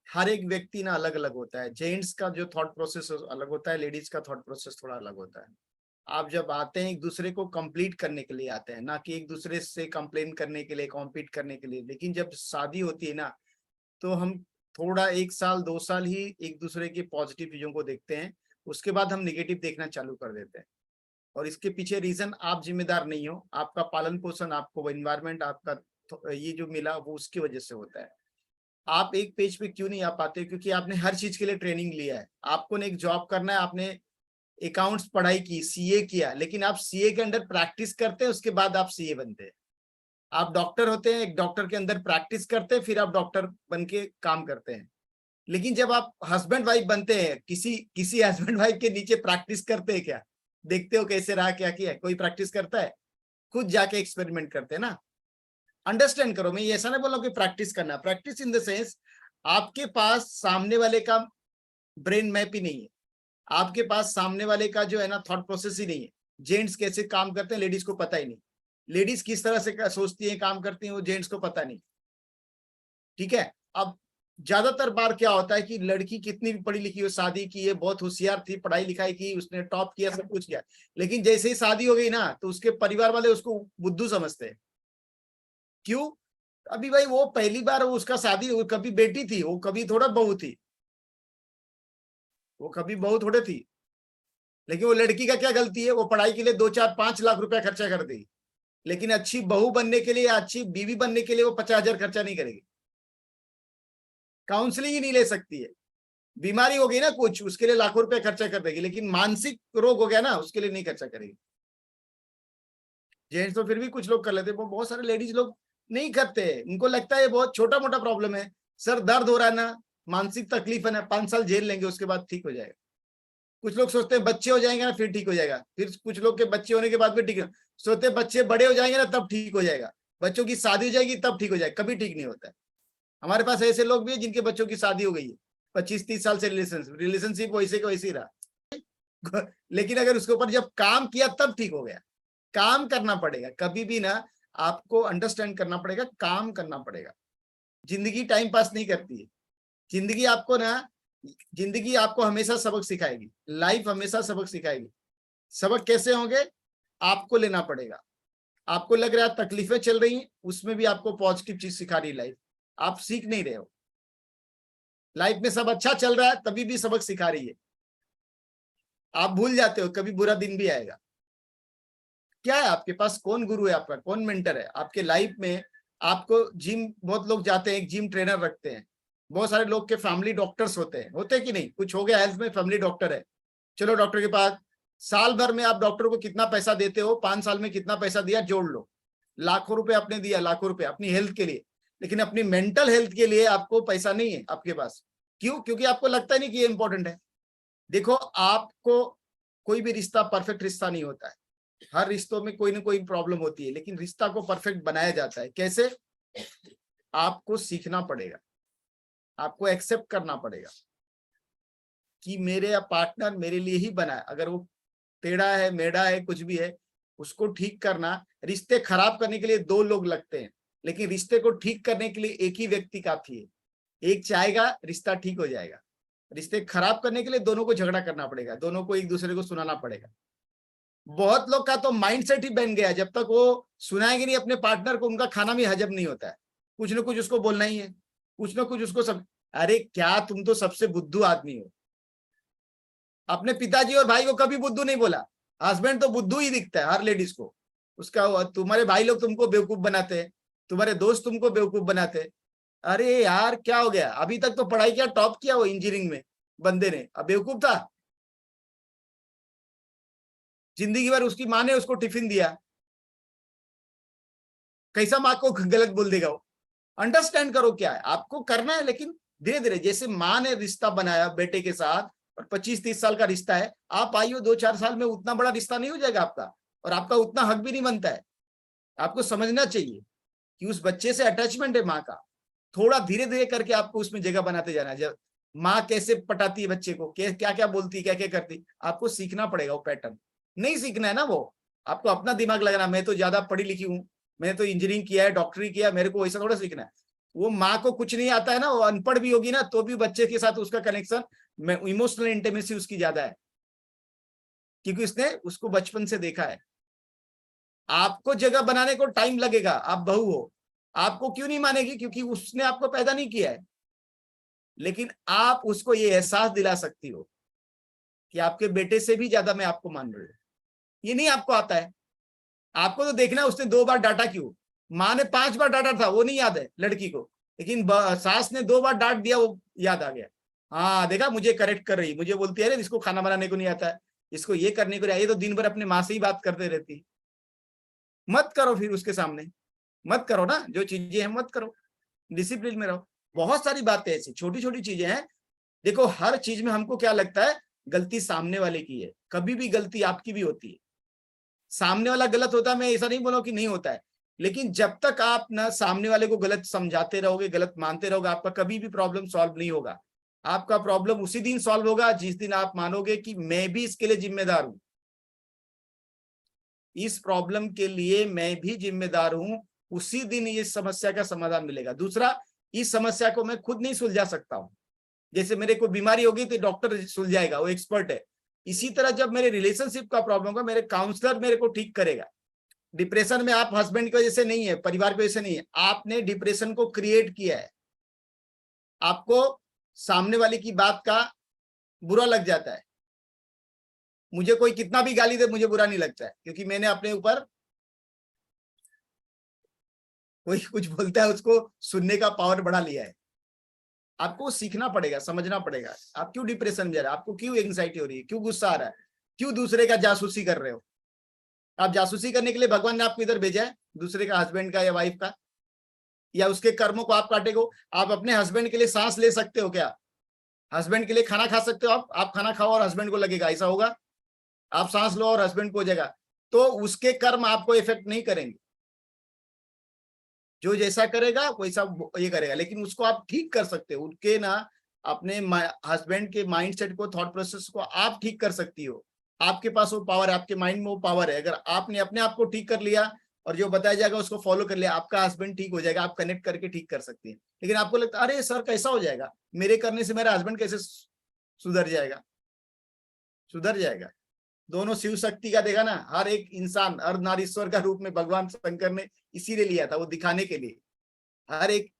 हर एक व्यक्ति ना अलग अलग होता है। जेंट्स का जो थॉट प्रोसेस अलग होता है, लेडीज का थॉट प्रोसेस थोड़ा अलग होता है। आप जब आते हैं एक दूसरे को कंप्लीट करने के लिए आते हैं, ना कि एक दूसरे से कंप्लेन करने के लिए, कॉम्पीट करने के लिए। लेकिन जब शादी होती है ना, तो हम थोड़ा 1 साल 2 साल ही एक दूसरे के पॉजिटिव चीजों को देखते हैं, उसके बाद हम निगेटिव देखना चालू कर देते हैं। और इसके पीछे रीजन आप जिम्मेदार नहीं हो, आपका पालन पोषण, आपको एनवायरमेंट, आपका ये जो मिला वो उसकी वजह से होता है। आप एक पेज पे क्यों नहीं आ पाते? क्योंकि आपने हर चीज के लिए ट्रेनिंग लिया है। आपको ने एक जॉब करना है, आपने अकाउंट्स पढ़ाई की, सीए किया, लेकिन आप सीए के अंदर प्रैक्टिस करते हैं, उसके बाद आप सीए बनते हैं। आप डॉक्टर होते हैं, एक डॉक्टर के अंदर प्रैक्टिस करते हैं, फिर आप डॉक्टर बन के काम करते हैं। लेकिन जब आप हस्बैंड वाइफ बनते हैं, किसी किसी हस्बैंड वाइफ के नीचे प्रैक्टिस करते हैं क्या? देखते हो कैसे रहा, क्या किया? कोई प्रैक्टिस करता है? खुद जाके एक्सपेरिमेंट करते हैं ना। अंडरस्टैंड करो, मैं ये ऐसा नहीं बोल रहा हूं कि प्रैक्टिस करना, प्रैक्टिस इन द सेंस आपके पास सामने वाले का ब्रेन मैप ही नहीं है, आपके पास सामने वाले का जो है ना थॉट प्रोसेस ही नहीं है। जेंट्स कैसे काम करते हैं लेडीज को पता ही नहीं, लेडीज किस तरह से सोचती है, काम करती है, वो जेंट्स को पता नहीं। ठीक है। अब ज्यादातर बार क्या होता है कि लड़की कितनी भी पढ़ी लिखी हो, शादी की है, बहुत होशियार थी, पढ़ाई लिखाई की, उसने टॉप किया, सब कुछ किया, लेकिन जैसे ही शादी हो गई ना, तो उसके परिवार वाले उसको बुद्धू समझते हैं। क्यों? अभी भाई वो पहली बार वो उसका शादी, कभी बेटी थी, वो कभी थोड़ा बहू थी, वो कभी बहू थोड़े थी। लेकिन वो लड़की का क्या गलती है? वो पढ़ाई के लिए 2 4 5 लाख रुपया खर्चा कर देगी, लेकिन अच्छी बहू बनने के लिए, अच्छी बीवी बनने के लिए वो 50,000 खर्चा नहीं करेगी। काउंसलिंग ही नहीं ले सकती है। बीमारी हो गई ना कुछ, उसके लिए लाखों रुपया खर्चा कर देगी, लेकिन मानसिक रोग हो गया ना, उसके लिए नहीं खर्चा करेगी। जेंट्स तो फिर भी कुछ लोग कर लेते, बहुत सारे लेडीज लोग नहीं करते। उनको लगता है ये बहुत छोटा मोटा प्रॉब्लम है, सर दर्द हो रहा है ना, मानसिक तकलीफ है ना, 5 साल झेल लेंगे, उसके बाद ठीक हो जाएगा। कुछ लोग सोचते हैं बच्चे हो जाएंगे ना फिर ठीक हो जाएगा, फिर कुछ लोग के बच्चे होने के बाद भी ठीक, सोचते हैं बच्चे बड़े हो जाएंगे ना तब ठीक हो जाएगा, बच्चों की शादी हो जाएगी तब ठीक हो जाएगा। कभी ठीक नहीं होता है। हमारे पास ऐसे लोग भी है जिनके बच्चों की शादी हो गई है, 25 30 साल से रिलेशनशिप वैसे का वैसे ही रहा। लेकिन अगर उसके ऊपर जब काम किया तब ठीक हो गया। काम करना पड़ेगा कभी भी ना, आपको अंडरस्टैंड करना पड़ेगा, काम करना पड़ेगा। जिंदगी टाइम पास नहीं करती है। जिंदगी आपको ना, जिंदगी आपको हमेशा सबक सिखाएगी, लाइफ हमेशा सबक सिखाएगी। सबक कैसे होंगे? आपको लेना पड़ेगा। आपको लग रहा है तकलीफें चल रही हैं, उसमें भी आपको पॉजिटिव चीज सिखा रही लाइफ। आप सीख नहीं रहे हो, लाइफ में सब अच्छा चल रहा है तभी भी सबक सिखा रही है। आप भूल जाते हो कभी बुरा दिन भी आएगा। क्या है आपके पास? कौन गुरु है आपका? कौन मेंटर है आपके लाइफ में? आपको जिम, बहुत लोग जाते हैं, एक जिम ट्रेनर रखते हैं। बहुत सारे लोग के फैमिली डॉक्टर्स होते हैं कि नहीं? कुछ हो गया हेल्थ में, फैमिली डॉक्टर है, चलो डॉक्टर के पास। साल भर में आप डॉक्टर को कितना पैसा देते हो? 5 साल में कितना पैसा दिया जोड़ लो। लाखों रुपए आपने दिया, लाखों रुपए अपनी हेल्थ के लिए, लेकिन अपनी मेंटल हेल्थ के लिए आपको पैसा नहीं है आपके पास। क्यों? क्योंकि आपको लगता ही नहीं कि ये इंपॉर्टेंट है। देखो, आपको कोई भी रिश्ता परफेक्ट रिश्ता नहीं होता है। हर रिश्तों में कोई ना कोई प्रॉब्लम होती है, लेकिन रिश्ता को परफेक्ट बनाया जाता है। कैसे? आपको सीखना पड़ेगा, आपको एक्सेप्ट करना पड़ेगा कि मेरे पार्टनर मेरे लिए ही बना है। अगर वो टेढ़ा है, मेढ़ा है, कुछ भी है, उसको ठीक करना। रिश्ते खराब करने के लिए 2 लोग लगते हैं, लेकिन रिश्ते को ठीक करने के लिए एक ही व्यक्ति काफी है। एक चाहेगा रिश्ता ठीक हो जाएगा। रिश्ते खराब करने के लिए दोनों को झगड़ा करना पड़ेगा, दोनों को एक दूसरे को सुनाना पड़ेगा। बहुत लोग का तो माइंडसेट ही बन गया, जब तक वो सुनाएंगे नहीं अपने पार्टनर को, उनका खाना भी हजम नहीं होता है। कुछ ना कुछ उसको बोलना ही है, कुछ ना कुछ उसको सब। अरे क्या, तुम तो सबसे बुद्धू आदमी हो। अपने पिताजी और भाई को कभी बुद्धू नहीं बोला। हस्बैंड तो बुद्धू ही दिखता है हर लेडीज को उसका। तुम्हारे भाई लोग तुमको बेवकूफ बनाते हैं, तुम्हारे दोस्त तुमको बेवकूफ बनाते हैं। अरे यार क्या हो गया? अभी तक तो पढ़ाई किया, टॉप किया वो इंजीनियरिंग में बंदे ने, अब बेवकूफ था? जिंदगी भर उसकी माँ ने उसको टिफिन दिया, कैसा माँ को गलत बोल देगा वो? अंडरस्टैंड करो क्या है आपको करना है। लेकिन धीरे धीरे, जैसे माँ ने रिश्ता बनाया बेटे के साथ, और 25 30 साल का रिश्ता है, आप आइयो 2 4 साल में उतना बड़ा रिश्ता नहीं हो जाएगा आपका, और आपका उतना हक भी नहीं बनता है। आपको समझना चाहिए कि उस बच्चे से अटैचमेंट है माँ का। थोड़ा धीरे धीरे करके आपको उसमें जगह बनाते जाना है। जब माँ कैसे पटाती है बच्चे को, क्या क्या बोलती है, क्या क्या करती, आपको सीखना पड़ेगा वो पैटर्न। नहीं सीखना है ना वो, आपको अपना दिमाग लगाना। मैं तो ज्यादा पढ़ी लिखी हूँ, मैंने तो इंजीनियरिंग किया है, डॉक्टरी किया, मेरे को वैसा थोड़ा सीखना है। वो माँ को कुछ नहीं आता है ना, वो अनपढ़ भी होगी ना तो भी बच्चे के साथ उसका कनेक्शन, इमोशनल इंटीमेसी उसकी ज्यादा है, क्योंकि उसने उसको बचपन से देखा है। आपको जगह बनाने को टाइम लगेगा, आप बहू हो, आपको क्यों नहीं मानेगी, क्योंकि उसने आपको पैदा नहीं किया है, लेकिन आप उसको ये एहसास दिला सकती हो कि आपके बेटे से भी ज्यादा मैं आपको मान रही हूँ। ये नहीं आपको आता है, आपको तो देखना उसने 2 बार डांटा क्यों, माँ ने 5 बार डांटा था वो नहीं याद है लड़की को, लेकिन सास ने 2 बार डांट दिया वो याद आ गया। हाँ देखा, मुझे करेक्ट कर रही, मुझे बोलती है इसको खाना बनाने को नहीं आता है, इसको ये करने को नहीं, ये तो दिन भर अपने माँ से ही बात करते रहती। मत करो फिर उसके सामने, मत करो ना, जो चीजें हैं मत करो, डिसिप्लिन में रहो। बहुत सारी बातें ऐसी छोटी छोटी चीजें हैं। देखो हर चीज में हमको क्या लगता है, गलती सामने वाले की है, कभी भी गलती आपकी भी होती है। सामने वाला गलत होता है, मैं ऐसा नहीं बोला कि नहीं होता है, लेकिन जब तक आप ना सामने वाले को गलत समझाते रहोगे, गलत मानते रहोगे, आपका कभी भी प्रॉब्लम सॉल्व नहीं होगा। आपका प्रॉब्लम उसी दिन सॉल्व होगा जिस दिन आप मानोगे कि मैं भी इसके लिए जिम्मेदार हूं, इस प्रॉब्लम के लिए मैं भी जिम्मेदार हूं, उसी दिन ये समस्या का समाधान मिलेगा। दूसरा, इस समस्या को मैं खुद नहीं सुलझा सकता हूं, जैसे मेरे को बीमारी होगी तो डॉक्टर सुलझाएगा, वो एक्सपर्ट है। इसी तरह जब मेरे रिलेशनशिप का प्रॉब्लम होगा, मेरे काउंसलर मेरे को ठीक करेगा। डिप्रेशन में आप हस्बैंड की वजह से नहीं है, परिवार की वजह से नहीं है, आपने डिप्रेशन को क्रिएट किया है। आपको सामने वाले की बात का बुरा लग जाता है, मुझे कोई कितना भी गाली दे मुझे बुरा नहीं लगता है, क्योंकि मैंने अपने ऊपर, कोई कुछ बोलता है उसको सुनने का पावर बढ़ा लिया है। आपको सीखना पड़ेगा, समझना पड़ेगा, आप क्यों डिप्रेशन में जा रहे हो, आपको क्यों एंग्जाइटी हो रही है, क्यों गुस्सा आ रहा है, क्यों दूसरे का जासूसी कर रहे हो। आप जासूसी करने के लिए भगवान ने आपको इधर भेजा है, दूसरे का, हस्बैंड का या वाइफ का, या उसके कर्मों को आप काटेगो। आप अपने हस्बैंड के लिए सांस ले सकते हो क्या, हस्बैंड के लिए खाना खा सकते हो आप खाना खाओ और हस्बैंड को लगेगा, ऐसा होगा? आप सांस लो और हस्बैंड को हो जाएगा, तो उसके कर्म आपको इफेक्ट नहीं करेंगे, जो जैसा करेगा वैसा ये करेगा, लेकिन उसको आप ठीक कर सकते हो, उनके ना अपने हस्बैंड के माइंडसेट को, थॉट प्रोसेस को आप ठीक कर सकती हो। आपके पास वो पावर है, आपके माइंड में वो पावर है। अगर आपने अपने आप को ठीक कर लिया और जो बताया जाएगा उसको फॉलो कर लिया, आपका हस्बैंड ठीक हो जाएगा, आप कनेक्ट करके ठीक कर सकती हैं। लेकिन आपको लगता है अरे सर कैसा हो जाएगा, मेरे करने से मेरा हस्बैंड कैसे सुधर जाएगा? सुधर जाएगा। दोनों शिव शक्ति का देखा ना, हर एक इंसान अर्धनारीश्वर का रूप में भगवान शंकर ने इसीलिए लिया था, वो दिखाने के लिए। हर एक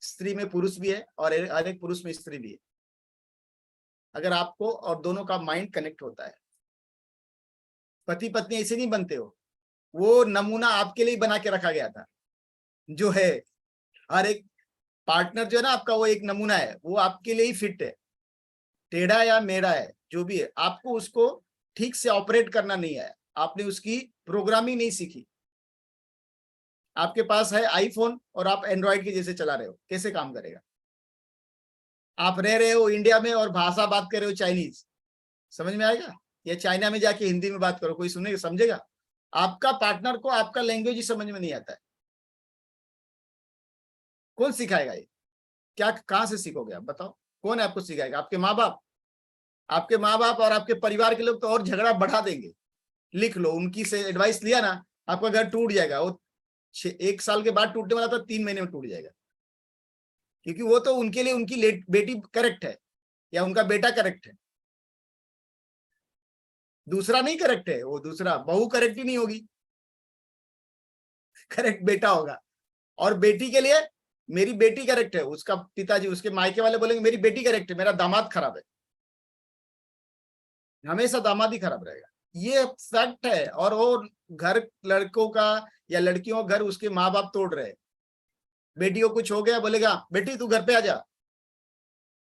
स्त्री में पुरुष भी है और हर एक पुरुष में स्त्री भी है, अगर आपको और दोनों का माइंड कनेक्ट होता है। पति पत्नी ऐसे नहीं बनते हो, वो नमूना आपके लिए बना के रखा गया था, जो है हर एक पार्टनर जो है ना आपका, वो एक नमूना है, वो आपके लिए ही फिट है, टेढ़ा या मेढ़ा है जो भी है, आपको उसको ठीक से ऑपरेट करना नहीं है, आपने उसकी प्रोग्रामिंग नहीं सीखी। आपके पास है आईफोन और आप एंड्रॉइड के जैसे चला रहे हो, कैसे काम करेगा? आप रह रहे हो इंडिया में और भाषा बात कर रहे हो चाइनीज, समझ में आएगा? या चाइना में जाके हिंदी में बात करो, कोई सुनेगा, समझेगा? आपका पार्टनर को आपका लैंग्वेज ही समझ में नहीं आता है, कौन सिखाएगा ये? क्या, कहां से सीखोगे आप बताओ? कौन है आपको सिखाएगा? आपके माँ बाप? आपके माँ बाप और आपके परिवार के लोग तो और झगड़ा बढ़ा देंगे। लिख लो, उनकी से एडवाइस लिया ना, आपका घर टूट जाएगा। वो 1 साल के बाद टूटने वाला था, 3 महीने में टूट जाएगा, क्योंकि वो तो उनके लिए उनकी बेटी करेक्ट है या उनका बेटा करेक्ट है, दूसरा नहीं करेक्ट है। वो दूसरा बहू करेक्ट ही नहीं होगी, करेक्ट बेटा होगा। और बेटी के लिए मेरी बेटी करेक्ट है, उसका पिताजी, उसके मायके वाले बोलेंगे मेरी बेटी करेक्ट है, मेरा दामाद खराब है। हमेशा दामाद ही खराब रहेगा, ये फैक्ट है। और वो घर लड़कों का या लड़कियों का घर उसके माँ बाप तोड़ रहे हैं। बेटी को कुछ हो गया, बोलेगा बेटी तू घर पे आ जा,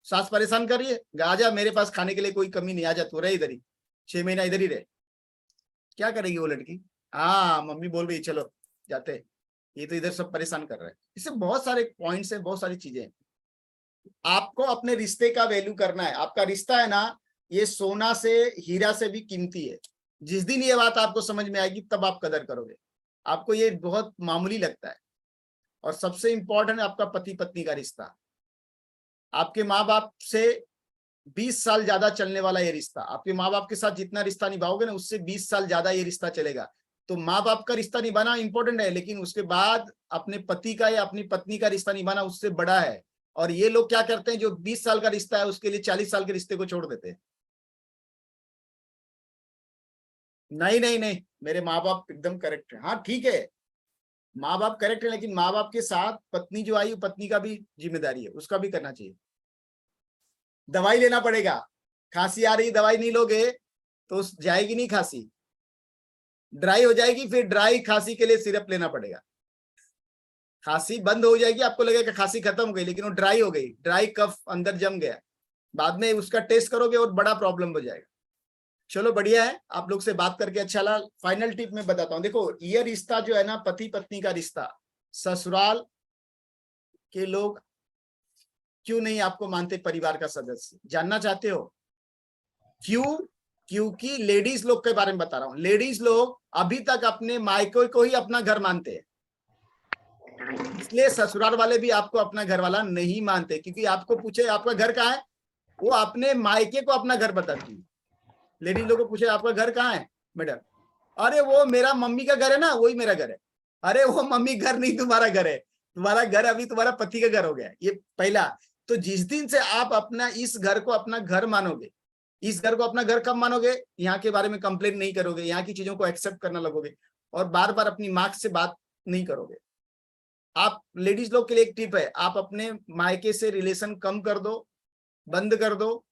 सास परेशान कर रही है, आ जा मेरे पास, खाने के लिए कोई कमी नहीं, आ जा तू रहे इधर ही, 6 महीना इधर ही रहे। क्या करेगी वो लड़की? हाँ मम्मी बोल रही चलो जाते, ये तो इधर सब परेशान कर रहा है। इससे बहुत सारे पॉइंट्स है, बहुत सारी चीजें हैं। आपको अपने रिश्ते का वैल्यू करना है। आपका रिश्ता है ना, ये सोना से, हीरा से भी कीमती है। जिस दिन ये बात आपको समझ में आएगी तब आप कदर करोगे। आपको ये बहुत मामूली लगता है। और सबसे इंपॉर्टेंट है आपका पति पत्नी का रिश्ता। आपके माँ बाप से 20 साल ज्यादा चलने वाला ये रिश्ता, आपके माँ बाप के साथ जितना रिश्ता निभाओगे ना, उससे 20 साल ज्यादा ये रिश्ता चलेगा। तो माँ बाप का रिश्ता निभाना इंपॉर्टेंट है, लेकिन उसके बाद अपने पति का या अपनी पत्नी का रिश्ता निभाना उससे बड़ा है। और ये लोग क्या करते हैं, जो 20 साल का रिश्ता है उसके लिए 40 साल के रिश्ते को छोड़ देते हैं। नहीं नहीं नहीं, मेरे माँ बाप एकदम करेक्ट है। हाँ ठीक है, माँ बाप करेक्ट है, लेकिन माँ बाप के साथ पत्नी जो आई, पत्नी का भी जिम्मेदारी है, उसका भी करना चाहिए। दवाई लेना पड़ेगा, खांसी आ रही, दवाई नहीं लोगे तो जाएगी नहीं खांसी, ड्राई हो जाएगी, फिर ड्राई खांसी के लिए सिरप लेना पड़ेगा। खांसी बंद हो जाएगी, आपको लगेगा खांसी खत्म हो गई, लेकिन वो ड्राई हो गई, ड्राई कफ अंदर जम गया, बाद में उसका टेस्ट करोगे और बड़ा प्रॉब्लम हो जाएगा। चलो बढ़िया है, आप लोग से बात करके अच्छा लगा। फाइनल टिप मैं बताता हूँ, देखो ये रिश्ता जो है ना, पति पत्नी का रिश्ता, ससुराल के लोग क्यों नहीं आपको मानते परिवार का सदस्य, जानना चाहते हो क्यों? क्योंकि लेडीज लोग के बारे में बता रहा हूँ, लेडीज लोग अभी तक अपने मायके को ही अपना घर मानते हैं, इसलिए ससुराल वाले भी आपको अपना घर वाला नहीं मानते। क्योंकि आपको पूछे आपका घर कहाँ है, वो अपने मायके को अपना घर बताती है। लेडीज लोगों को पूछे आपका घर कहाँ है मैडम, अरे वो मेरा मम्मी का घर है ना, वही मेरा घर है। अरे वो मम्मी घर नहीं, तुम्हारा घर है, तुम्हारा घर अभी तुम्हारा पति का घर हो गया। ये पहला। तो जिस दिन से आप अपना इस घर को अपना घर मानोगे, इस घर को अपना घर कब मानोगे, यहाँ के बारे में कंप्लेन नहीं करोगे, यहाँ की चीजों को एक्सेप्ट करना लगोगे, और बार बार अपनी माँ से बात नहीं करोगे। आप लेडीज लोग के लिए एक टिप है, आप अपने मायके से रिलेशन कम कर दो, बंद कर दो,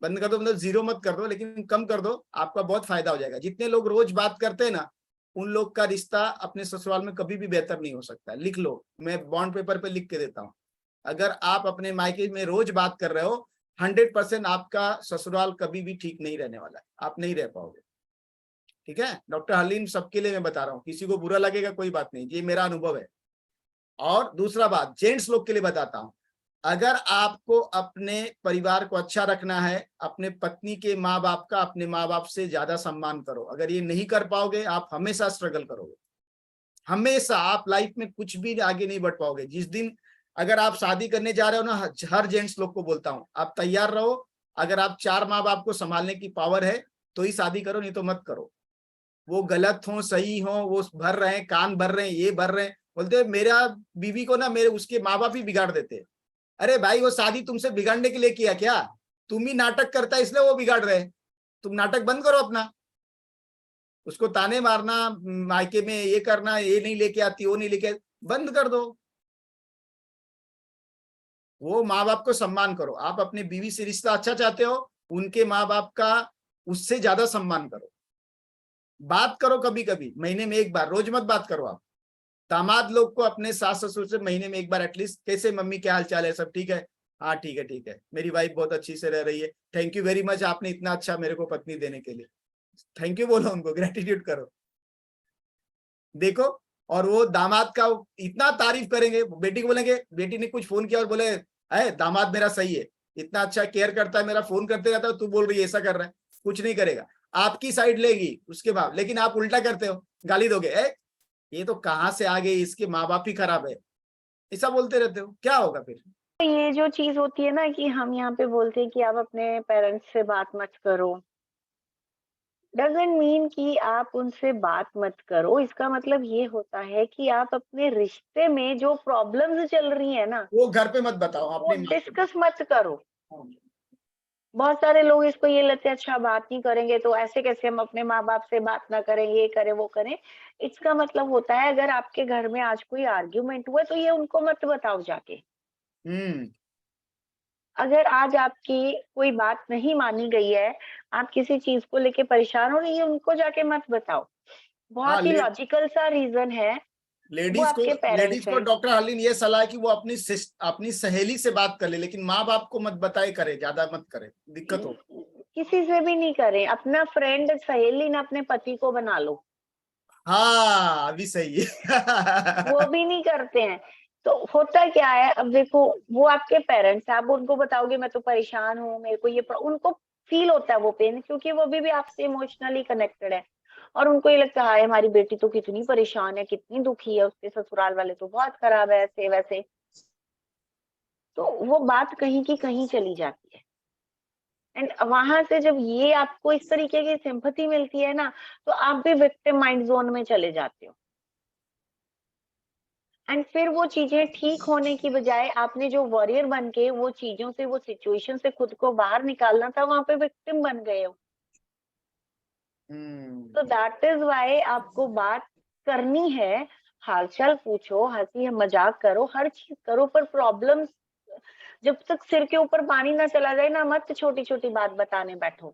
बंद कर दो मतलब जीरो मत कर दो, लेकिन कम कर दो, आपका बहुत फायदा हो जाएगा। जितने लोग रोज बात करते हैं ना, उन लोग का रिश्ता अपने ससुराल में कभी भी बेहतर नहीं हो सकता। लिख लो, मैं बॉन्ड पेपर पे लिख के देता हूँ, अगर आप अपने मायके में रोज बात कर रहे हो, 100% आपका ससुराल कभी भी ठीक नहीं रहने वाला है, आप नहीं रह पाओगे। ठीक है, डॉक्टर हलीम सबके लिए मैं बता रहा हूँ, किसी को बुरा लगेगा कोई बात नहीं, ये मेरा अनुभव है। और दूसरा बात, जेंट्स लोग के लिए बताता हूं, अगर आपको अपने परिवार को अच्छा रखना है, अपने पत्नी के माँ बाप का अपने माँ बाप से ज्यादा सम्मान करो। अगर ये नहीं कर पाओगे, आप हमेशा स्ट्रगल करोगे, हमेशा आप लाइफ में कुछ भी आगे नहीं बढ़ पाओगे। जिस दिन अगर आप शादी करने जा रहे हो ना, हर जेंट्स लोग को बोलता हूं, आप तैयार रहो। अगर आप 4 माँ बाप को संभालने की पावर है तो ही शादी करो, नहीं तो मत करो। वो गलत हो सही हो, वो भर रहे हैं, कान भर रहे हैं, ये भर रहे हैं, बोलते मेरा बीवी को ना मेरे उसके माँ बाप ही बिगाड़ देते। अरे भाई, वो शादी तुमसे बिगाड़ने के लिए किया क्या? तुम ही नाटक करता है इसलिए वो बिगाड़ रहे हैं। तुम नाटक बंद करो अपना, उसको ताने मारना, मायके में ये करना, ये नहीं लेके आती, वो नहीं लेके, बंद कर दो। वो माँ बाप को सम्मान करो। आप अपनी बीवी से रिश्ता अच्छा चाहते हो, उनके माँ बाप का उससे ज्यादा सम्मान करो। बात करो कभी कभी, महीने में एक बार, रोज मत बात करो आप। दामाद लोग को अपने सास ससुर से महीने में एक बार एटलीस्ट, कैसे मम्मी क्या हाल चाल है, सब ठीक है, हाँ ठीक है ठीक है, मेरी वाइफ बहुत अच्छी से रह रही है, थैंक यू वेरी मच, आपने इतना अच्छा मेरे को पत्नी देने के लिए, थैंक यू बोलो उनको, ग्रेटिट्यूड करो। देखो, और वो दामाद का इतना तारीफ करेंगे, बेटी को बोलेंगे, बेटी ने कुछ फोन किया और बोले अरे दामाद मेरा सही है, इतना अच्छा केयर करता है, मेरा फोन करते रहता है, तू बोल रही है ऐसा कर रहा है, कुछ नहीं करेगा, आपकी साइड लेगी उसके बाद। लेकिन आप उल्टा करते हो, गाली दोगे, ये तो कहाँ से आ गई, इसके माँ बाप ही खराब है, ऐसा बोलते रहते हो, क्या होगा फिर? ये जो चीज होती है ना कि हम यहाँ पे बोलते हैं कि आप अपने पेरेंट्स से बात मत करो, डजंट मीन कि आप उनसे बात मत करो। इसका मतलब ये होता है कि आप अपने रिश्ते में जो प्रॉब्लम्स चल रही है ना, वो घर पे मत बताओ, वो अपनी माँ को डिस्कस मत करो। बताओ। बहुत सारे लोग इसको ये लेते हैं, अच्छा बात नहीं करेंगे तो ऐसे कैसे हम अपने माँ बाप से बात ना करें, ये करें वो करें। इसका मतलब होता है अगर आपके घर में आज कोई आर्ग्यूमेंट हुआ तो ये उनको मत बताओ जाके। हम्म। अगर आज आपकी कोई बात नहीं मानी गई है, आप किसी चीज को लेके परेशान हो रही है, उनको जाके मत बताओ। हाँ, बहुत ही लॉजिकल सा रीजन है, वो लेडीज को, आपके लेडीज पेरेंट्स को हैं। डॉक्टर हलीन ये सलाह है कि वो अपनी सहेली से बात कर ले, लेकिन माँ बाप को मत बताए, करे ज्यादा मत करे, दिक्कत हो। किसी से भी नहीं करें, अपना फ्रेंड सहेली ना अपने पति को बना लो, हाँ अभी सही वो है भी नहीं करते हैं। तो होता क्या है, अब देखो, वो आपके पेरेंट्स हैं, आप उनको बताओगे मैं तो परेशान हूँ, मेरे को ये उनको फील होता है वो पेन, क्योंकि वो भी आपसे इमोशनली कनेक्टेड है। और उनको ये लगता है हमारी बेटी तो कितनी परेशान है, कितनी दुखी है, उसके ससुराल वाले तो बहुत खराब है, ऐसे वैसे। तो वो बात कहीं की कहीं चली जाती है। एंड वहां से जब ये आपको इस तरीके की सिंपैथी मिलती है ना, तो आप भी विक्टिम माइंड जोन में चले जाते हो। एंड फिर वो चीजें ठीक होने की बजाय आपने जो वॉरियर बन के वो चीजों से, वो सिचुएशन से खुद को बाहर निकालना था, वहां पे विक्टिम बन गए हो। तो दैट इज वाई आपको बात करनी है, हालचाल पूछो, हंसी मजाक करो, हर चीज करो, पर प्रॉब्लम जब तक सिर के ऊपर पानी ना चला जाए ना, मत छोटी छोटी बात बताने बैठो।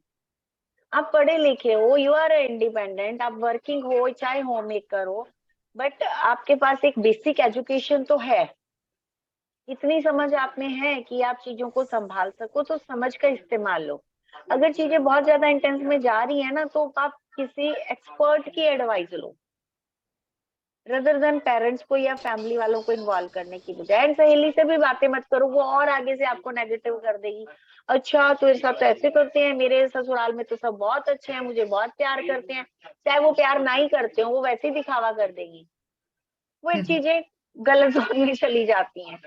आप पढ़े लिखे हो, यू आर इंडिपेंडेंट, आप वर्किंग हो चाहे होम मेकर हो, बट आपके पास एक बेसिक एजुकेशन तो है, इतनी समझ आप में है कि आप चीजों को संभाल सको, तो समझ का इस्तेमाल लो। अगर चीजें बहुत ज्यादा इंटेंस में जा रही है ना, तो आप किसी एक्सपर्ट की एडवाइस लो, रदर देन पेरेंट्स को या फैमिली वालों को इन्वॉल्व करने की बजाय। एंड सहेली से भी बातें मत करो, वो और आगे से आपको नेगेटिव कर देगी। अच्छा तो इस सब तो ऐसे करते हैं, मेरे ससुराल में तो सब बहुत अच्छे हैं, मुझे बहुत प्यार करते हैं। चाहे वो प्यार ना ही करते हो, वो वैसे ही दिखावा कर देगी। वो एक चीजें गलत जोन में चली जाती हैं।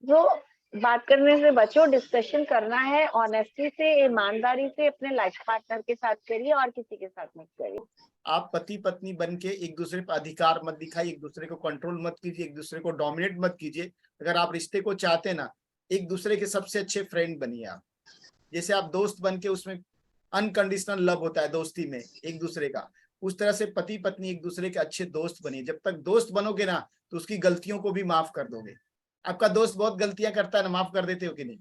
जो बात करने से बचो, डिस्कशन करना है ऑनेस्टी से, ईमानदारी से अपने लाइफ पार्टनर के साथ करिए, और किसी के साथ मत करिए। आप पति पत्नी बन के एक दूसरे पर अधिकार मत दिखाइए, एक दूसरे को कंट्रोल मत कीजिए, एक दूसरे को डोमिनेट मत कीजिए। अगर आप रिश्ते को चाहते ना, एक दूसरे के सबसे अच्छे फ्रेंड बनिए आप। जैसे आप दोस्त बन के, उसमें अनकंडीशनल लव होता है दोस्ती में एक दूसरे का, उस तरह से पति पत्नी एक दूसरे के अच्छे दोस्त बनिए। जब तक दोस्त बनोगे ना, तो उसकी गलतियों को भी माफ कर दोगे। आपका दोस्त बहुत गलतियां करता है ना, माफ कर देते हो कि नहीं?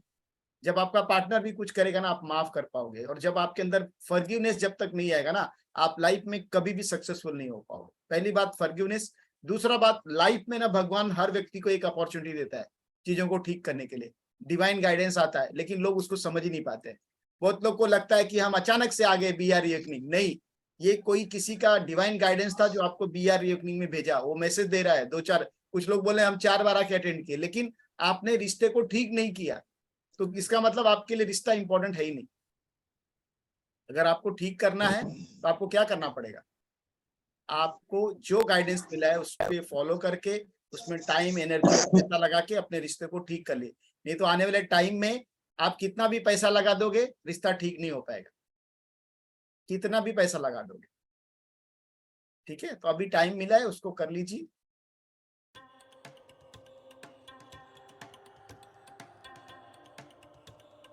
जब आपका पार्टनर भी कुछ करेगा ना, आप माफ कर पाओगे। और जब आपके अंदर फॉरगिवनेस जब तक नहीं आएगा ना, आप लाइफ में कभी भी सक्सेसफुल नहीं हो पाओगे। पहली बात फॉरगिवनेस। दूसरा बात, लाइफ में ना भगवान हर व्यक्ति को एक अपॉर्चुनिटी देता है चीजों को ठीक करने के लिए। डिवाइन गाइडेंस आता है, लेकिन लोग उसको समझ ही नहीं पाते। बहुत लोग को लगता है कि हम अचानक से आ गए बी आर रिकनिंग। नहीं, ये कोई किसी का डिवाइन गाइडेंस था जो आपको बी आर रिकनिंग में भेजा। वो मैसेज दे रहा है दो चार, कुछ लोग बोले हम 4 बार आके अटेंड किए, लेकिन आपने रिश्ते को ठीक नहीं किया, तो इसका मतलब आपके लिए रिश्ता इंपॉर्टेंट है ही नहीं। अगर आपको ठीक करना है तो आपको क्या करना पड़ेगा? आपको जो गाइडेंस मिला है उस पे फॉलो करके, उसमें टाइम एनर्जी और पैसा लगा के अपने रिश्ते को ठीक कर लिए। नहीं तो आने वाले टाइम में आप कितना भी पैसा लगा दोगे, रिश्ता ठीक नहीं हो पाएगा, कितना भी पैसा लगा दोगे। ठीक है, तो अभी टाइम मिला है, उसको कर लीजिए।